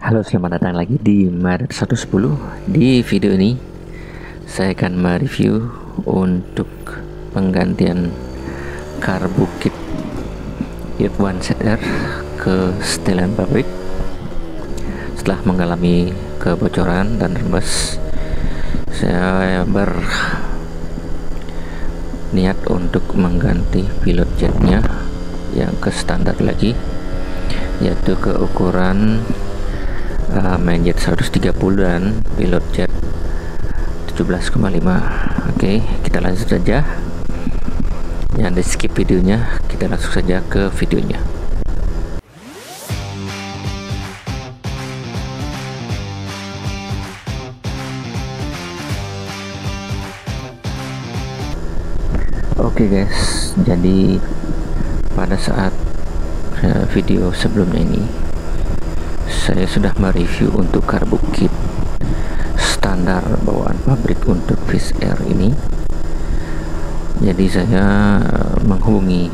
Halo, selamat datang lagi di Maret 110. Di video ini saya akan mereview untuk penggantian karbu kit F1ZR ke setelan pabrik setelah mengalami kebocoran dan rembes. Saya berniat untuk mengganti pilot jetnya yang ke standar lagi, yaitu ke ukuran main jet 130 dan pilot jet 17,5. Oke, kita lanjut saja. Jangan di skip videonya, kita langsung saja ke videonya. Oke guys, jadi pada saat video sebelumnya ini saya sudah mereview untuk karbu kit standar bawaan pabrik untuk Wizz Air ini. Jadi saya menghubungi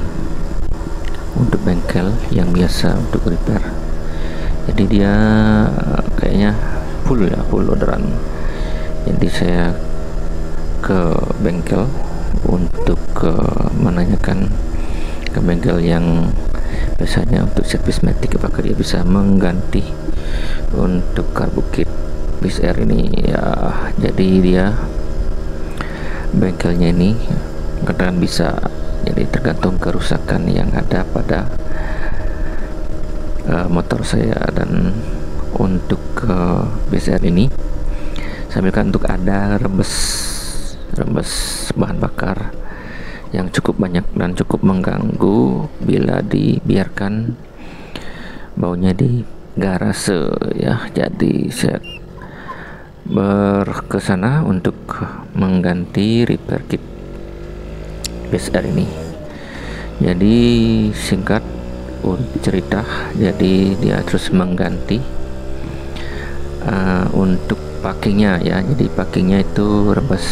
untuk bengkel yang biasa untuk repair. Jadi dia kayaknya full orderan. Jadi saya ke bengkel untuk menanyakan ke bengkel yang biasanya untuk servis matic, apakah dia bisa mengganti untuk karbu kit Wizz Air ini ya. Jadi dia bengkelnya ini kadang bisa, jadi tergantung kerusakan yang ada pada motor saya. Dan untuk Wizz Air ini saya ambilkan untuk ada rembes bahan bakar yang cukup banyak dan cukup mengganggu bila dibiarkan baunya di garase ya. Jadi saya berkesana untuk mengganti repair kit Wizz Air ini. Jadi singkat cerita, jadi dia terus mengganti untuk packingnya ya. Jadi packingnya itu rembes,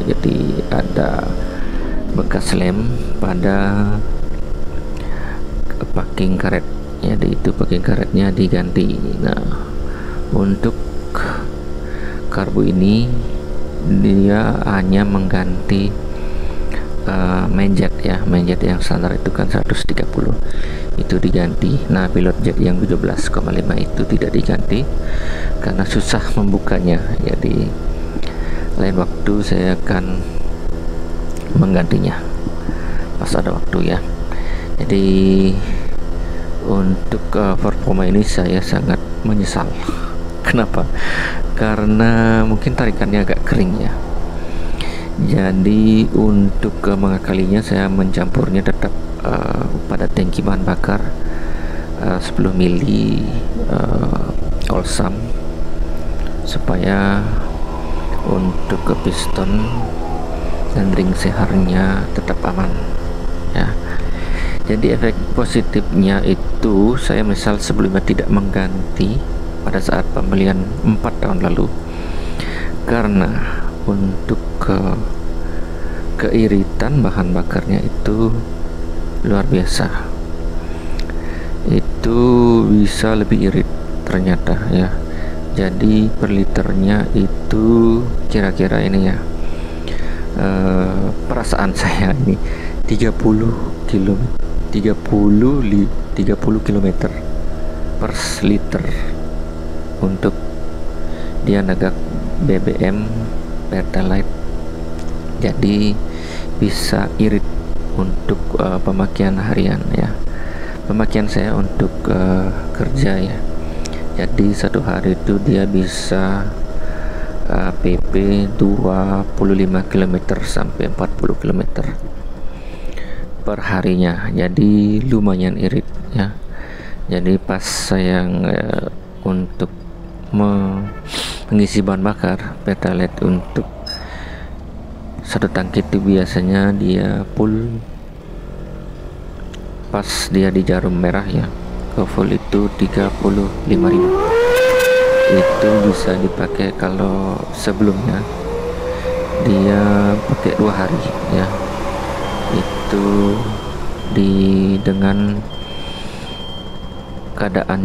jadi ada bekas lem pada packing karet, jadi itu packing karetnya diganti. Nah, untuk karbu ini dia hanya mengganti main jet ya. Main jet yang standar itu kan 130 itu diganti. Nah, pilot jet yang 17,5 itu tidak diganti karena susah membukanya. Jadi lain waktu saya akan menggantinya pas ada waktu ya. Jadi untuk performa ini saya sangat menyesal. Kenapa? Karena mungkin tarikannya agak kering ya. Jadi untuk mengakalinya saya mencampurnya tetap pada tangki bahan bakar 10 mili Olsam supaya untuk ke piston dan ring seharnya tetap aman ya. Jadi efek positifnya itu saya misal sebelumnya tidak mengganti pada saat pembelian 4 tahun lalu, karena untuk keiritan bahan bakarnya itu luar biasa. Itu bisa lebih irit ternyata ya. Jadi per liternya itu kira-kira ini ya, perasaan saya ini 30 km per liter untuk dia negak BBM Pertalite. Jadi bisa irit untuk pemakaian harian ya, pemakaian saya untuk kerja ya. Jadi satu hari itu dia bisa PP 25 km sampai 40 km per harinya. Jadi lumayan irit ya. Jadi pas saya untuk mengisi bahan bakar Pertalite untuk satu tangki itu biasanya dia full pas dia di jarum merah ya, ke full itu 35.000. Itu bisa dipakai kalau sebelumnya dia pakai 2 hari ya. Itu dengan keadaan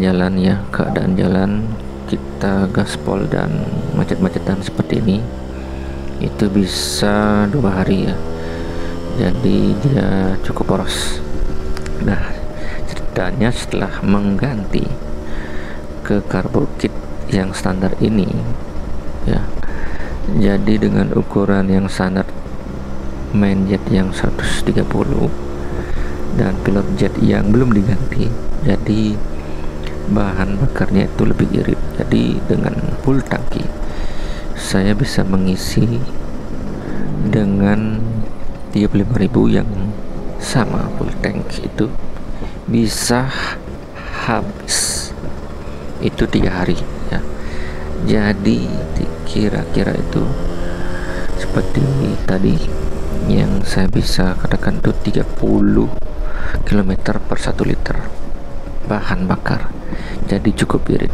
jalan kita gaspol dan macet-macetan seperti ini itu bisa 2 hari ya, jadi dia cukup boros. Nah, ceritanya setelah mengganti ke carbo kit yang standar ini ya, jadi dengan ukuran yang standar main jet yang 130 dan pilot jet yang belum diganti, jadi bahan bakarnya itu lebih irit. Jadi dengan full tangki saya bisa mengisi dengan 35.000 yang sama full tank itu bisa habis itu 3 hari ya. Jadi kira-kira itu seperti tadi yang saya bisa katakan itu 30 km per 1 liter bahan bakar, jadi cukup irit.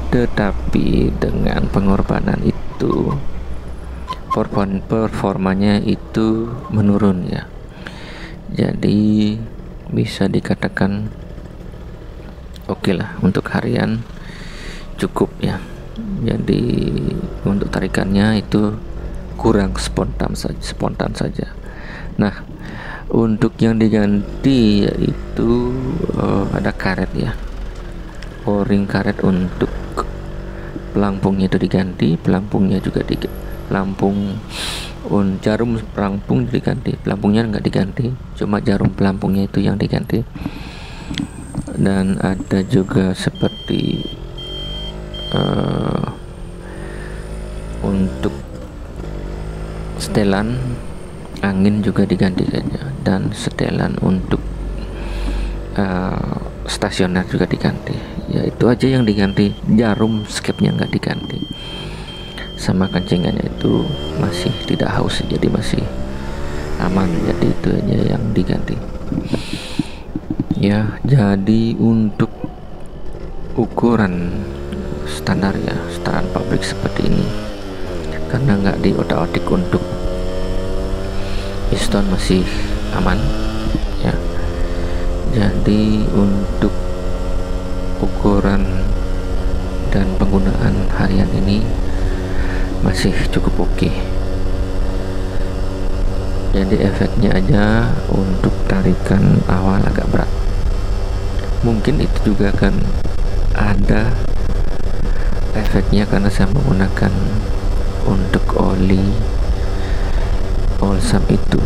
Tetapi dengan pengorbanan itu performanya itu menurun ya, jadi bisa dikatakan oke lah untuk harian cukup ya. Jadi untuk tarikannya itu kurang spontan saja. Nah, untuk yang diganti yaitu ada karet ya, o-ring karet untuk pelampungnya itu diganti, pelampungnya juga jarum pelampung diganti, pelampungnya nggak diganti, cuma jarum pelampungnya itu yang diganti. Dan ada juga seperti untuk setelan angin juga diganti saja, dan setelan untuk stasioner juga diganti ya. Itu aja yang diganti, jarum skepnya nggak diganti, sama kencengannya itu masih tidak haus, jadi masih aman, jadi itu aja yang diganti ya. Jadi untuk ukuran standar ya, standar pabrik seperti ini, karena nggak diotak-atik untuk piston masih aman ya. Jadi untuk ukuran dan penggunaan harian ini masih cukup oke. Jadi efeknya aja untuk tarikan awal agak berat, mungkin itu juga akan ada efeknya karena saya menggunakan untuk oli Olsam itu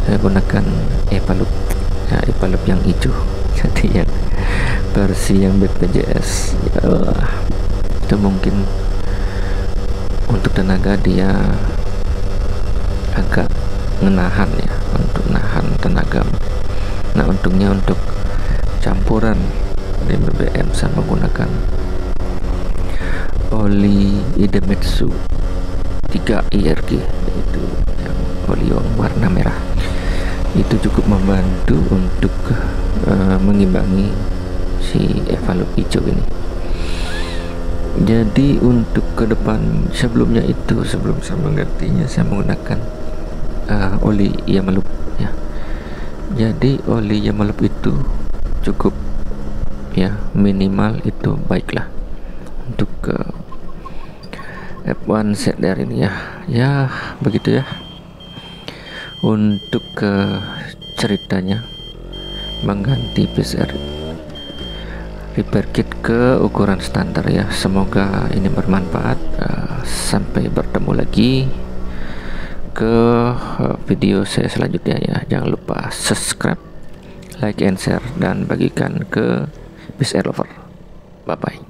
saya gunakan Epalup ya, Epalup yang hijau, jadi yang versi yang BPJS ya, itu mungkin untuk tenaga dia agak menahan ya, untuk nahan tenaga. Nah, untungnya untuk campuran dari BBM saya menggunakan oli Idemitsu 3 IRG, yaitu yang oli yang warna merah. Itu cukup membantu untuk mengimbangi si Epalup hijau ini. Jadi untuk ke depan, sebelumnya itu sebelum saya menggantinya saya menggunakan oli Yamalup ya. Jadi oli Yamalup itu cukup ya, minimal itu baiklah untuk F1 set dari ini ya. Ya begitu ya untuk ceritanya mengganti PCR repair kit ke ukuran standar ya. Semoga ini bermanfaat. Sampai bertemu lagi ke video saya selanjutnya ya. Jangan lupa subscribe, like and share, dan bagikan ke PCR lover. Bye bye.